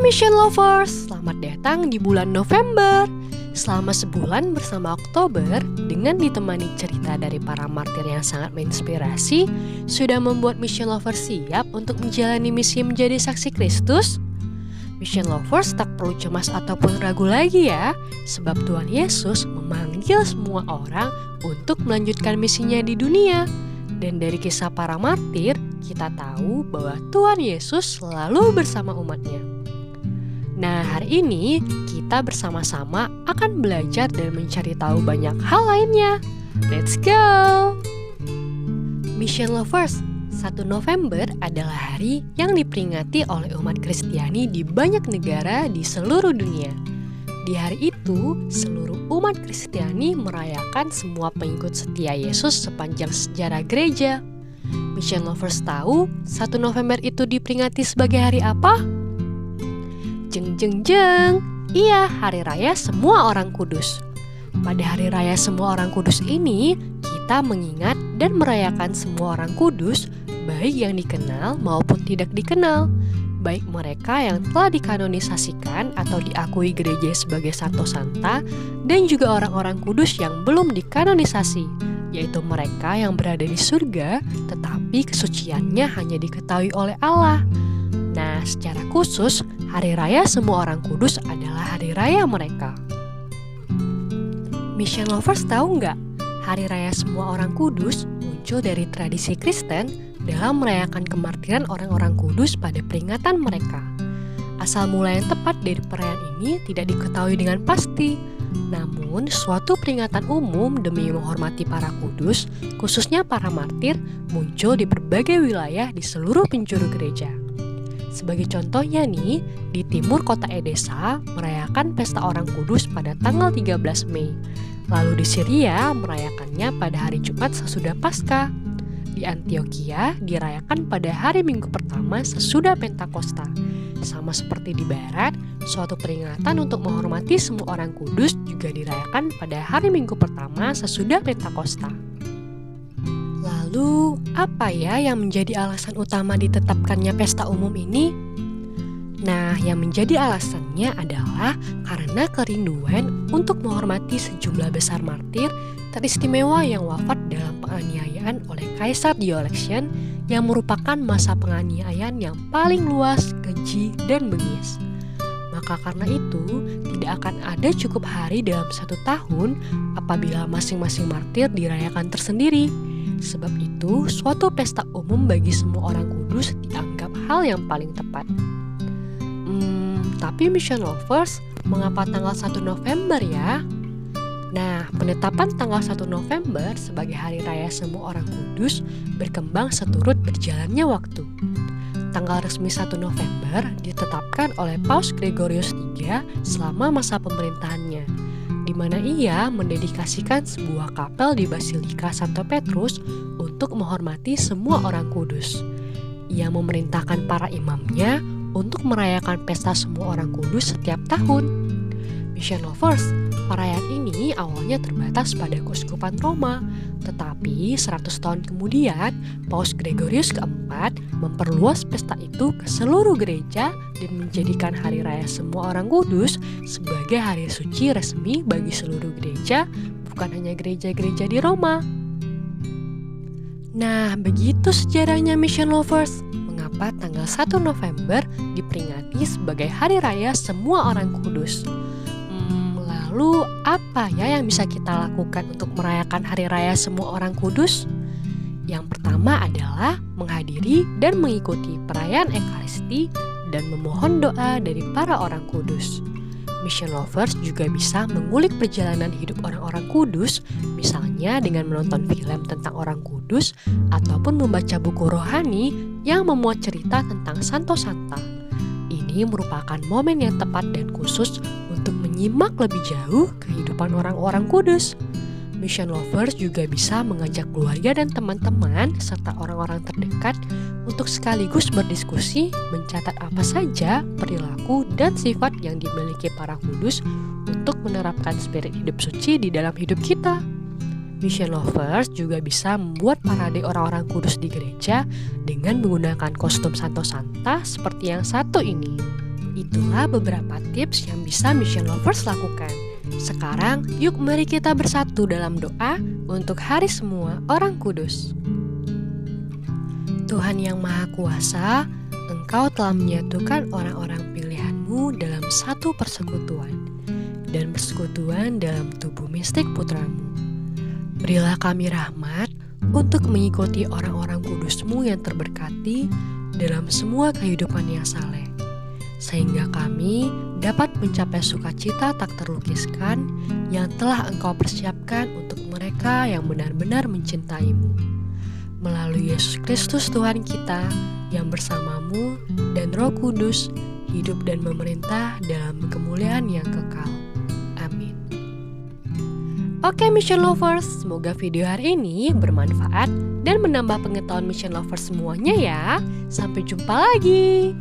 Mission Lovers, selamat datang di bulan November. Selama sebulan bersama Oktober, dengan ditemani cerita dari para martir yang sangat menginspirasi, sudah membuat Mission Lovers siap untuk menjalani misi menjadi saksi Kristus? Mission Lovers tak perlu cemas ataupun ragu lagi ya, sebab Tuhan Yesus memanggil semua orang untuk melanjutkan misinya di dunia. Dan dari kisah para martir, kita tahu bahwa Tuhan Yesus selalu bersama umatnya. Nah, hari ini kita bersama-sama akan belajar dan mencari tahu banyak hal lainnya. Let's go! Mission Lovers, 1 November adalah hari yang diperingati oleh umat Kristiani di banyak negara di seluruh dunia. Di hari itu, seluruh umat Kristiani merayakan semua pengikut setia Yesus sepanjang sejarah gereja. Mission Lovers tahu 1 November itu diperingati sebagai hari apa? Jeng jeng jeng, iya, hari raya semua orang kudus. Pada hari raya semua orang kudus ini, kita mengingat dan merayakan semua orang kudus, baik yang dikenal maupun tidak dikenal, baik mereka yang telah dikanonisasikan atau diakui gereja sebagai santo santa, dan juga orang-orang kudus yang belum dikanonisasi, yaitu mereka yang berada di surga, tetapi kesuciannya hanya diketahui oleh Allah. Nah, secara khusus, hari raya semua orang kudus adalah hari raya mereka. Mission Lovers tahu nggak? Hari raya semua orang kudus muncul dari tradisi Kristen dalam merayakan kemartiran orang-orang kudus pada peringatan mereka. Asal mula yang tepat dari perayaan ini tidak diketahui dengan pasti. Namun, suatu peringatan umum demi menghormati para kudus, khususnya para martir, muncul di berbagai wilayah di seluruh penjuru gereja. Sebagai contohnya nih, di timur kota Edesa merayakan pesta orang kudus pada tanggal 13 Mei. Lalu di Syria merayakannya pada hari Jumat sesudah Paskah. Di Antioquia dirayakan pada hari Minggu pertama sesudah Pentakosta. Sama seperti di Barat, suatu peringatan untuk menghormati semua orang kudus juga dirayakan pada hari Minggu pertama sesudah Pentakosta. Lalu, apa ya yang menjadi alasan utama ditetapkannya pesta umum ini? Nah, yang menjadi alasannya adalah karena kerinduan untuk menghormati sejumlah besar martir teristimewa yang wafat dalam penganiayaan oleh Kaisar Diocletian yang merupakan masa penganiayaan yang paling luas, keji, dan bengis. Maka karena itu, tidak akan ada cukup hari dalam 1 tahun apabila masing-masing martir dirayakan tersendiri. Sebab itu, suatu pesta umum bagi semua orang kudus dianggap hal yang paling tepat. Tapi Mission Lovers, mengapa tanggal 1 November ya? Nah, penetapan tanggal 1 November sebagai hari raya semua orang kudus berkembang seturut berjalannya waktu. Tanggal resmi 1 November ditetapkan oleh Paus Gregorius III selama masa pemerintahannya, di mana ia mendedikasikan sebuah kapel di Basilika Santo Petrus untuk menghormati semua orang kudus. Ia memerintahkan para imamnya untuk merayakan pesta semua orang kudus setiap tahun. Mission Lovers, perayaan ini awalnya terbatas pada Keuskupan Roma, tetapi 100 tahun kemudian Paus Gregorius keempat memperluas pesta itu ke seluruh gereja dan menjadikan hari raya semua orang kudus sebagai hari suci resmi bagi seluruh gereja, bukan hanya gereja-gereja di Roma. Nah, begitu sejarahnya Mission Lovers. Mengapa tanggal 1 November diperingati sebagai hari raya semua orang kudus? Lalu apa ya yang bisa kita lakukan untuk merayakan hari raya semua orang kudus? Yang pertama adalah menghadiri dan mengikuti perayaan Ekaristi dan memohon doa dari para orang kudus. Mission Lovers juga bisa mengulik perjalanan hidup orang-orang kudus, misalnya dengan menonton film tentang orang kudus ataupun membaca buku rohani yang memuat cerita tentang Santo Santa. Ini merupakan momen yang tepat dan khusus untuk menyimak lebih jauh kehidupan orang-orang kudus. Mission Lovers juga bisa mengajak keluarga dan teman-teman serta orang-orang terdekat untuk sekaligus berdiskusi mencatat apa saja perilaku dan sifat yang dimiliki para kudus untuk menerapkan spirit hidup suci di dalam hidup kita. Mission Lovers juga bisa membuat parade orang-orang kudus di gereja dengan menggunakan kostum Santo Santa seperti yang satu ini. Itulah beberapa tips yang bisa Mission Lovers lakukan. Sekarang, yuk mari kita bersatu dalam doa untuk hari semua orang kudus. Tuhan yang Maha Kuasa, Engkau telah menyatukan orang-orang pilihan-Mu dalam satu persekutuan dan persekutuan dalam tubuh mistik Putra-Mu. Berilah kami rahmat untuk mengikuti orang-orang kudus-Mu yang terberkati dalam semua kehidupan yang saleh, sehingga kami dapat mencapai sukacita tak terlukiskan yang telah Engkau persiapkan untuk mereka yang benar-benar mencintai-Mu. Melalui Yesus Kristus Tuhan kita yang bersama-Mu dan Roh Kudus hidup dan memerintah dalam kemuliaan yang kekal. Amin. Oke Mission Lovers, semoga video hari ini bermanfaat dan menambah pengetahuan Mission Lovers semuanya ya. Sampai jumpa lagi.